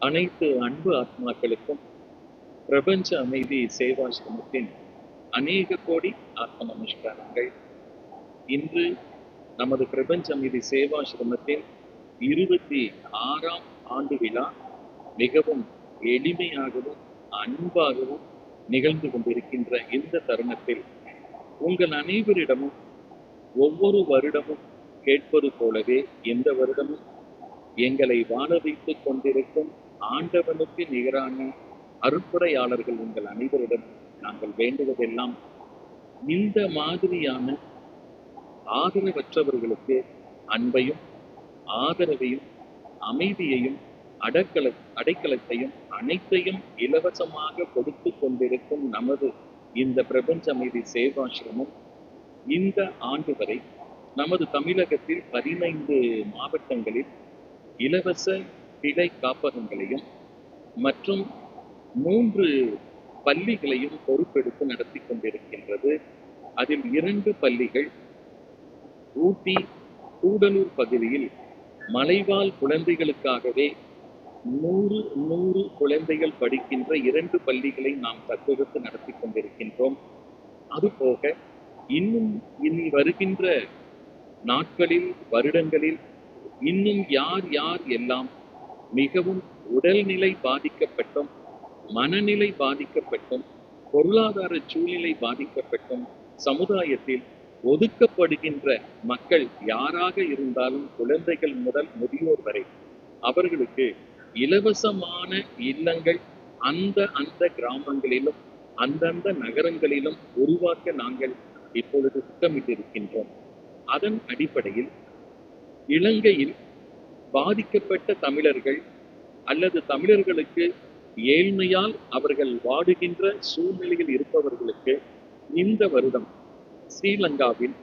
அனைத்து அன்பு ஆத்மாக்களுக்கும் பிரபஞ்ச அமைதி சேவாசிரமத்தின் அநேக கோடி ஆத்ம நமஸ்காரங்கள். இன்று நமது பிரபஞ்ச அமைதி சேவாசிரமத்தின் 26ஆம் ஆண்டு விழா மிகவும் எளிமையாகவும் அன்பாகவும் நிகழ்ந்து கொண்டிருக்கின்ற இந்த தருணத்தில் உங்கள் அனைவரிடமும் ஒவ்வொரு வருடமும் கேட்பது போலவே இந்த வருடமும் எங்களை வாழ வைத்துக் கொண்டிருக்கும் ஆண்டவனுக்கு நிகரான அருட்படையாளர்கள் உங்கள் அனைவரிடம் நாங்கள் வேண்டுவதெல்லாம் இந்த மாதிரியான ஆதரவற்றவர்களுக்கு அன்பையும் ஆதரவையும் அமைதியையும் அடைக்கலத்தையும் அனைத்தையும் இலவசமாக கொடுத்து கொண்டிருக்கும் நமது இந்த பிரபஞ்ச அமைதி சேவாசிரமம் இந்த ஆண்டு வரை நமது தமிழகத்தில் 15 மாவட்டங்களில் இலவச பிழை காப்பகங்களையும் மற்றும் 3 பள்ளிகளையும் பொறுப்பெடுத்து நடத்தி கொண்டிருக்கின்றது. அதில் 2 பள்ளிகள் ஊட்டி கூடலூர் பகுதியில் மலைவாழ் குழந்தைகளுக்காகவே 100 குழந்தைகள் படிக்கின்ற 2 பள்ளிகளை நாம் தத்தெடுத்து நடத்தி கொண்டிருக்கின்றோம். அதுபோக இன்னும் இனி வருகின்ற நாட்களில் வருடங்களில் இன்னும் யார் யார் எல்லாம் மிகவும் உடல்நிலை பாதிக்கப்பட்டும் மனநிலை பாதிக்கப்பட்டும் பொருளாதார சூழ்நிலை பாதிக்கப்பட்டும் சமுதாயத்தில் ஒதுக்கப்படுகின்ற மக்கள் யாராக இருந்தாலும் குழந்தைகள் முதல் முதியோர் வரை அவர்களுக்கு இலவசமான இல்லங்கள் அந்த கிராமங்களிலும் அந்தந்த நகரங்களிலும் உருவாக்க நாங்கள் இப்பொழுது திட்டமிட்டிருக்கின்றோம். அதன் அடிப்படையில் இலங்கையில் பாதிக்கப்பட்ட தமிழர்கள் அல்லது தமிழர்களுக்கு ஏழ்மையால் அவர்கள் வாடுகின்ற சூழ்நிலையில் இருப்பவர்களுக்கு இந்த வருடம் ஸ்ரீலங்காவில்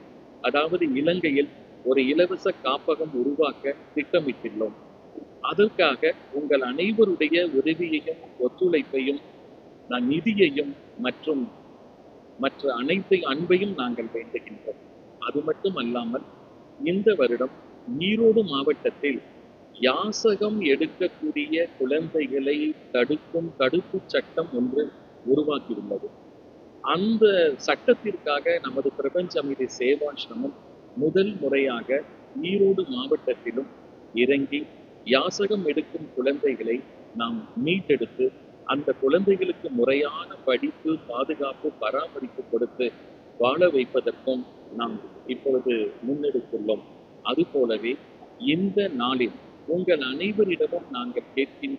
அதாவது இலங்கையில் ஒரு இலவச காப்பகம் உருவாக்க திட்டமிட்டுள்ளோம். அதற்காக உங்கள் அனைவருடைய உதவியையும் ஒத்துழைப்பையும் நிதியையும் மற்றும் மற்ற அனைத்து அன்பையும் நாங்கள் வேண்டுகின்றோம். அது மட்டும் அல்லாமல் இந்த வருடம் ஈரோடு மாவட்டத்தில் யாசகம் எடுக்கக்கூடிய குழந்தைகளை தடுக்கும் தடுப்பு சட்டம் ஒன்று உருவாக்கியுள்ளது. அந்த சட்டத்திற்காக நமது பிரபஞ்ச அமைதி சேவாசிரமம் முதல் முறையாக ஈரோடு மாவட்டத்திலும் இறங்கி யாசகம் எடுக்கும் குழந்தைகளை நாம் மீட்டெடுத்து அந்த குழந்தைகளுக்கு முறையான படிப்பு பாதுகாப்பு பராமரிப்பு கொடுத்து வாழ வைப்பதற்கும் நாம் இப்பொழுது முன்னெடுத்துள்ளோம். அதுபோலவே இந்த நாளில் உங்கள் அனைவரிடமும் நாங்கள் கேட்கின்ற